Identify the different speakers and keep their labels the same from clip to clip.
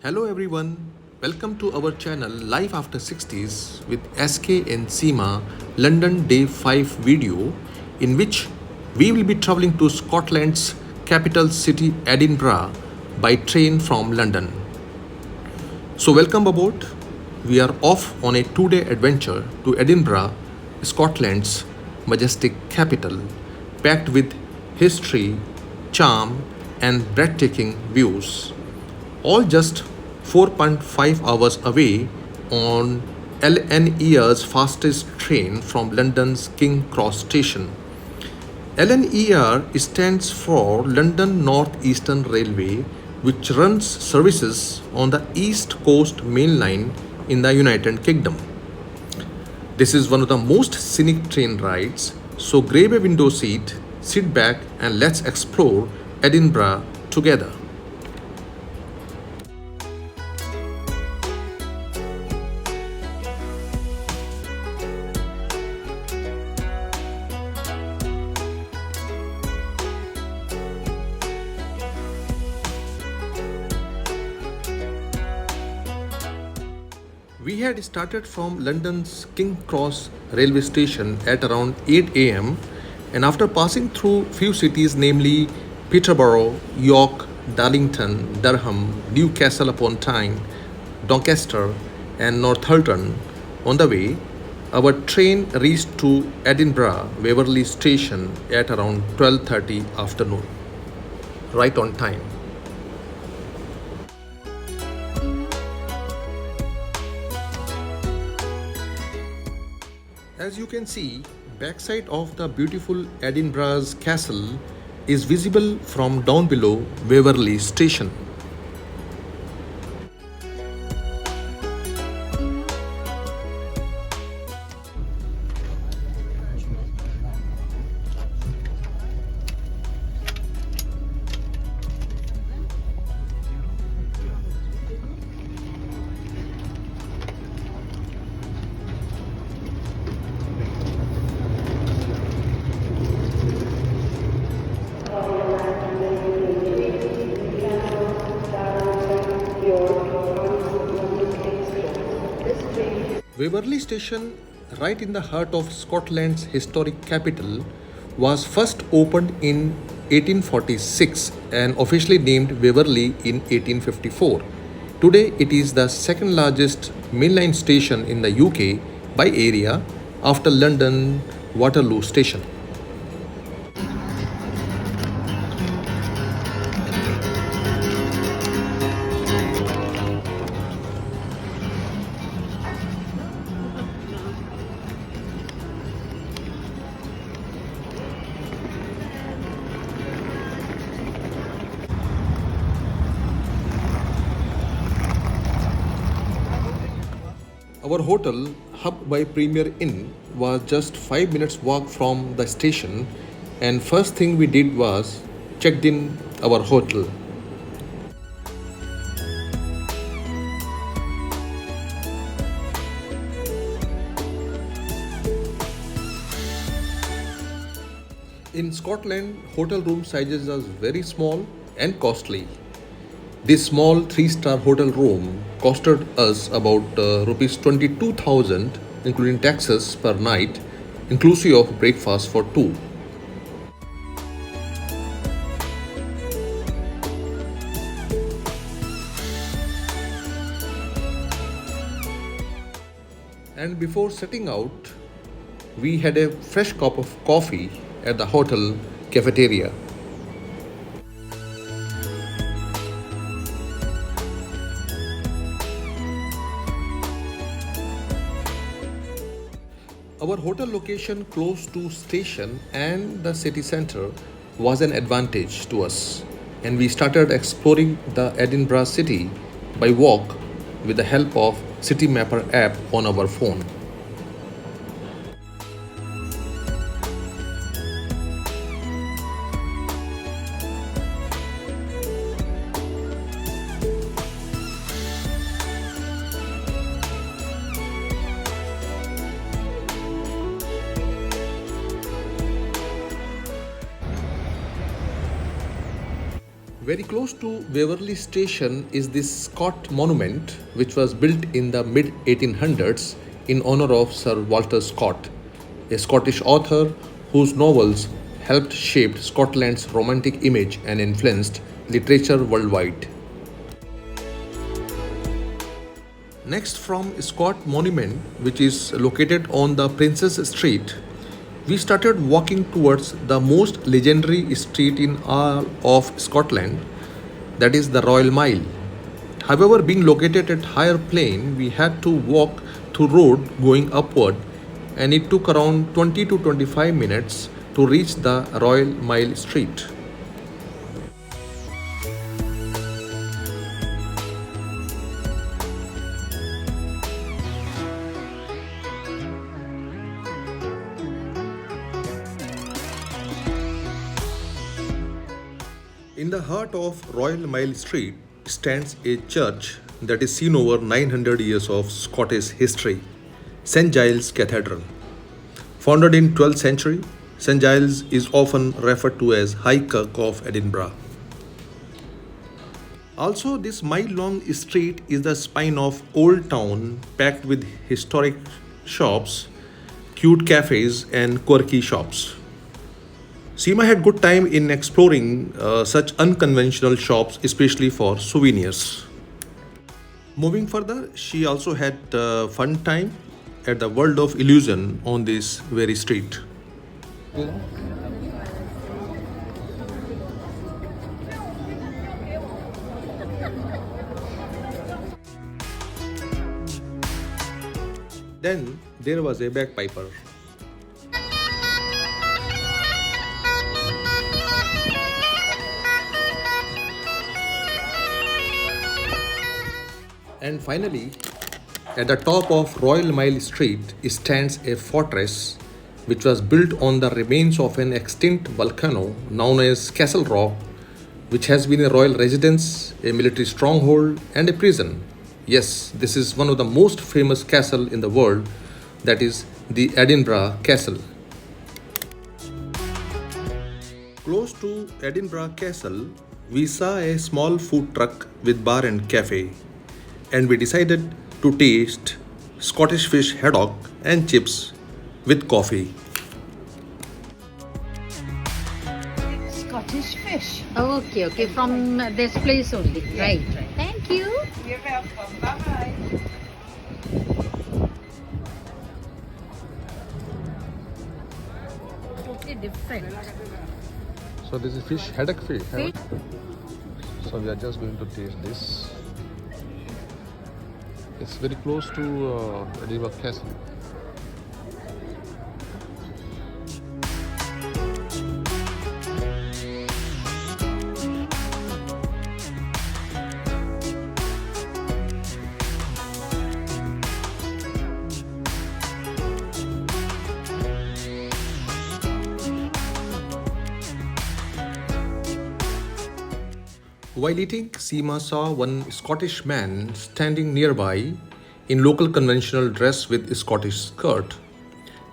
Speaker 1: Hello everyone, welcome to our channel Life After 60s with SK and Seema London Day 5 video in which we will be traveling to Scotland's capital city Edinburgh by train from London. So welcome aboard. We are off on a 2-day adventure to Edinburgh, Scotland's majestic capital, packed with history, charm and breathtaking views. All just 4.5 hours away on LNER's fastest train from London's King Cross station. LNER stands for London North Eastern Railway, which runs services on the East Coast Main Line in the United Kingdom. This is one of the most scenic train rides, so grab a window seat, sit back and let's explore Edinburgh together. We had started from London's King Cross railway station at around 8 am, and after passing through few cities namely Peterborough, York, Darlington, Durham, Newcastle upon Tyne, Doncaster and Northallerton on the way, our train reached to Edinburgh Waverley station at around 12:30 afternoon, right on time. As you can see, backside of the beautiful Edinburgh's castle is visible from down below Waverley station. Waverley Station, right in the heart of Scotland's historic capital, was first opened in 1846 and officially named Waverley in 1854. Today, it is the second largest mainline station in the UK by area after London Waterloo Station. Our hotel, Hub by Premier Inn, was just 5 minutes walk from the station, and first thing we did was checked in our hotel. In Scotland, hotel room sizes are very small and costly. This small 3-star hotel room costed us about rupees 22,000 including taxes per night, inclusive of breakfast for two. And before setting out, we had a fresh cup of coffee at the hotel cafeteria. Our hotel location close to station and the city center was an advantage to us, and we started exploring the Edinburgh city by walk with the help of City Mapper app on our phone. Very close to Waverley Station is this Scott Monument, which was built in the mid 1800s in honor of Sir Walter Scott, a Scottish author whose novels helped shape Scotland's romantic image and influenced literature worldwide. Next, from Scott Monument, which is located on the Princess Street, we started walking towards the most legendary street in all of Scotland, that is the Royal Mile. However, being located at higher plane, we had to walk through road going upward, and it took around 20 to 25 minutes to reach the Royal Mile Street. In the heart of Royal Mile Street stands a church that is seen over 900 years of Scottish history, St Giles Cathedral. Founded in 12th century, St Giles is often referred to as High Kirk of Edinburgh. Also, this mile-long street is the spine of Old Town, packed with historic shops, cute cafes and quirky shops. Seema had good time in exploring such unconventional shops, especially for souvenirs. Moving further, she also had fun time at the World of Illusion on this very street. Then there was a bagpiper. And finally, at the top of Royal Mile Street stands a fortress which was built on the remains of an extinct volcano known as Castle Rock, which has been a royal residence, a military stronghold, and a prison. Yes, this is one of the most famous castle in the world, that is the Edinburgh Castle. Close to Edinburgh Castle, we saw a small food truck with bar and cafe, and we decided to taste Scottish fish haddock and chips with coffee.
Speaker 2: Scottish fish.
Speaker 3: Oh, okay, from this place only. Right. Thank you.
Speaker 2: You're welcome. Bye.
Speaker 3: Totally different.
Speaker 1: So this is fish haddock fish. So we are just going to taste this. It's very close to Edinburgh Castle. While eating, Seema saw one Scottish man standing nearby in local conventional dress with Scottish skirt.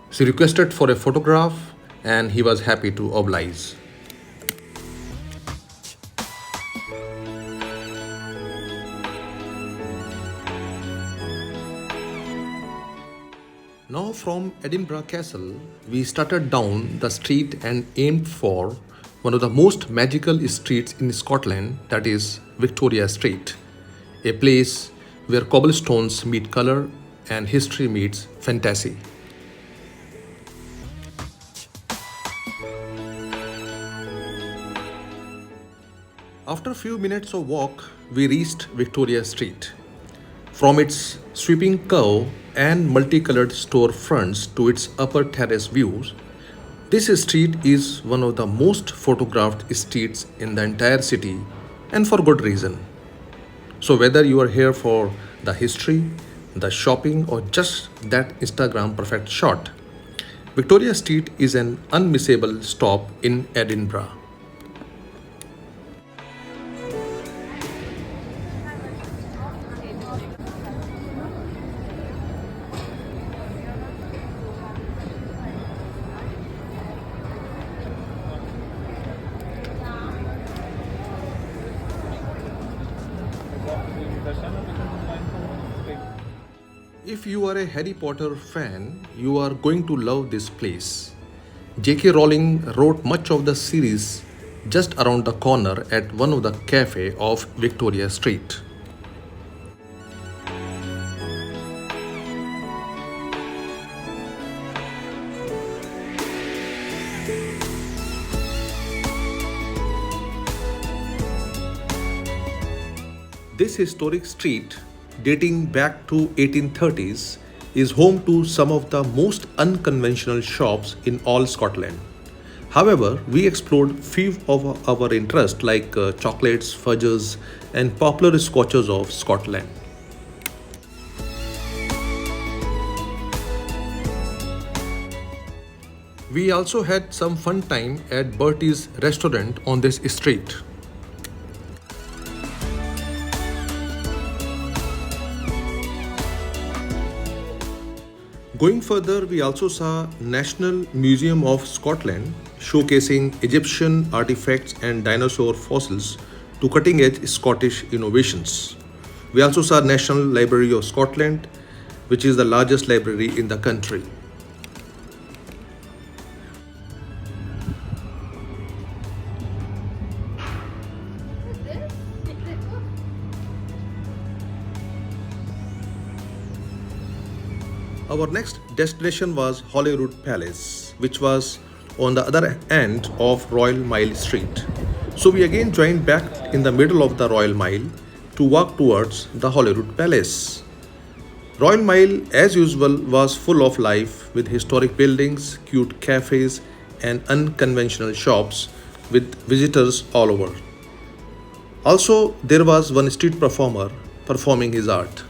Speaker 1: She requested for a photograph and he was happy to oblige. Now from Edinburgh Castle, we started down the street and aimed for one of the most magical streets in Scotland, that is Victoria Street, a place where cobblestones meet color and history meets fantasy. After a few minutes of walk, we reached Victoria Street. From its sweeping curve and multicolored storefronts to its upper terrace views, this street is one of the most photographed streets in the entire city, and for good reason. So whether you are here for the history, the shopping, or just that Instagram perfect shot, Victoria Street is an unmissable stop in Edinburgh. If you are a Harry Potter fan, you are going to love this place. J.K. Rowling wrote much of the series just around the corner at one of the cafe of Victoria Street. This historic street, dating back to 1830s, is home to some of the most unconventional shops in all Scotland. However, we explored few of our interests like chocolates, fudges, and popular scotches of Scotland. We also had some fun time at Bertie's restaurant on this street. Going further, we also saw National Museum of Scotland showcasing Egyptian artifacts and dinosaur fossils to cutting-edge Scottish innovations. We also saw National Library of Scotland, which is the largest library in the country. Our next destination was Holyrood Palace, which was on the other end of Royal Mile Street. So we again joined back in the middle of the Royal Mile to walk towards the Holyrood Palace. Royal Mile, as usual, was full of life with historic buildings, cute cafes, and unconventional shops with visitors all over. Also, there was one street performer performing his art.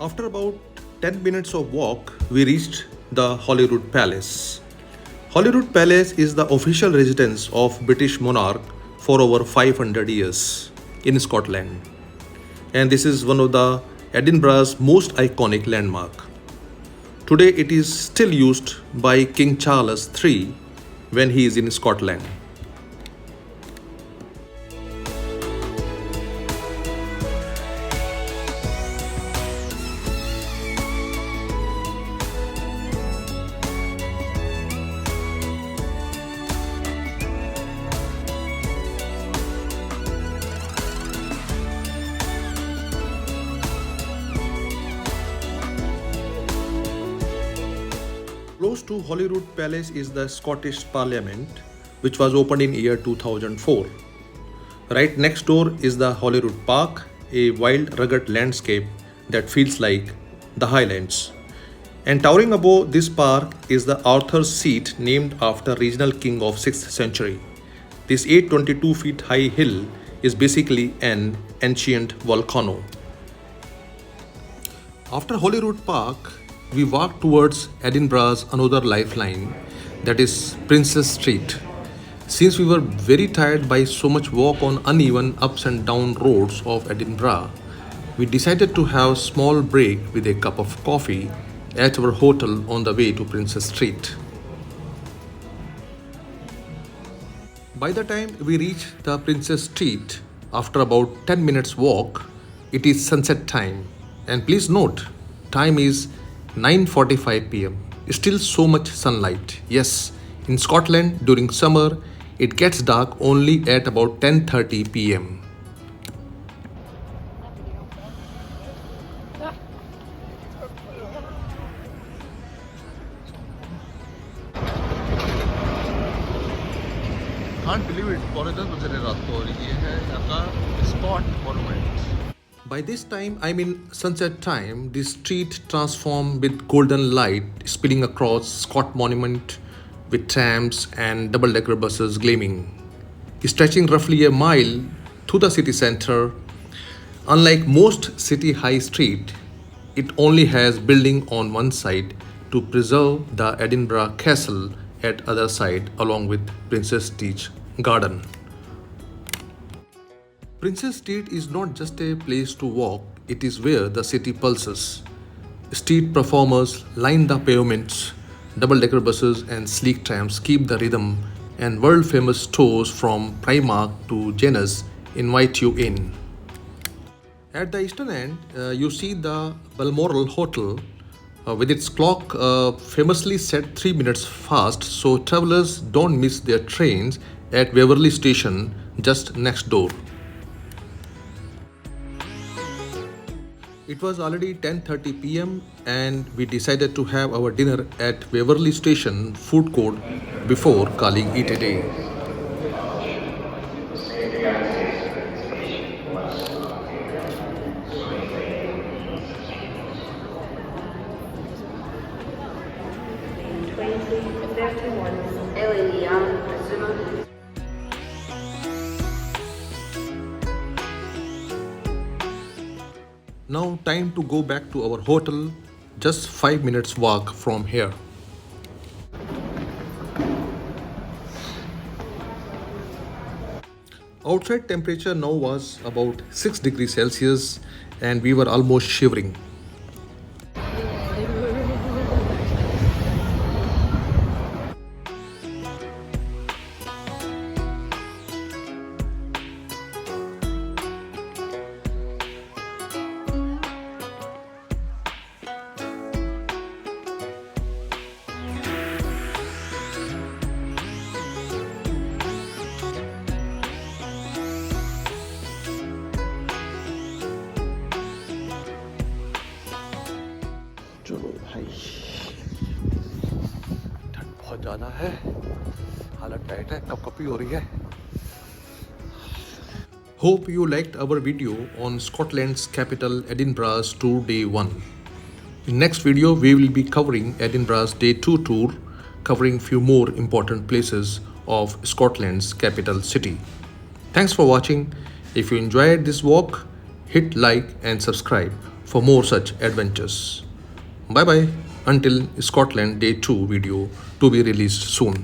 Speaker 1: After about 10 minutes of walk, we reached the Holyrood Palace. Holyrood Palace is the official residence of British monarch for over 500 years in Scotland. And this is one of the Edinburgh's most iconic landmark. Today it is still used by King Charles III when he is in Scotland. Close to Holyrood Palace is the Scottish Parliament, which was opened in year 2004. Right next door is the Holyrood Park, a wild rugged landscape that feels like the Highlands. And towering above this park is the Arthur's Seat, named after regional king of 6th century. This 822 feet high hill is basically an ancient volcano. After Holyrood Park, we walked towards Edinburgh's another lifeline, that is Princess Street. Since we were very tired by so much walk on uneven ups and down roads of Edinburgh, we decided to have a small break with a cup of coffee at our hotel on the way to Princess Street. By the time we reached the Princess Street, after about 10 minutes walk, it is sunset time. And please note, time is 9:45 p.m. Still so much sunlight. Yes, in Scotland during summer, it gets dark only at about 10:30 p.m. Can't believe it. पौने 10 बज रहे रात को और ये है यहाँ का Scott Monument. By this time, I mean sunset time, the street transformed with golden light spilling across Scott Monument with trams and double-decker buses gleaming. Stretching roughly a mile through the city center, unlike most city high street, it only has building on one side to preserve the Edinburgh Castle at other side along with Princess Street Garden. Princess Street is not just a place to walk, it is where the city pulses. Street performers line the pavements, double-decker buses and sleek trams keep the rhythm, and world-famous stores from Primark to Janus invite you in. At the eastern end, you see the Balmoral Hotel with its clock famously set 3 minutes fast, so travelers don't miss their trains at Waverley Station just next door. It was already 10:30 p.m. and we decided to have our dinner at Waverley Station food court before calling it a day.
Speaker 4: LNER.
Speaker 1: Now time to go back to our hotel, just 5 minutes walk from here. Outside temperature now was about 6 degrees Celsius and we were almost shivering. चलो भाई, ठंड बहुत ज़्यादा है, हालत tight है, कपकपी हो रही है. Hope you liked our video on Scotland's capital Edinburgh's tour day 1. In next video we will be covering Edinburgh's day 2 tour, covering few more important places of Scotland's capital city. Thanks for watching. If you enjoyed this walk, hit like and subscribe for more such adventures. Bye bye until Scotland day 2 video to be released soon.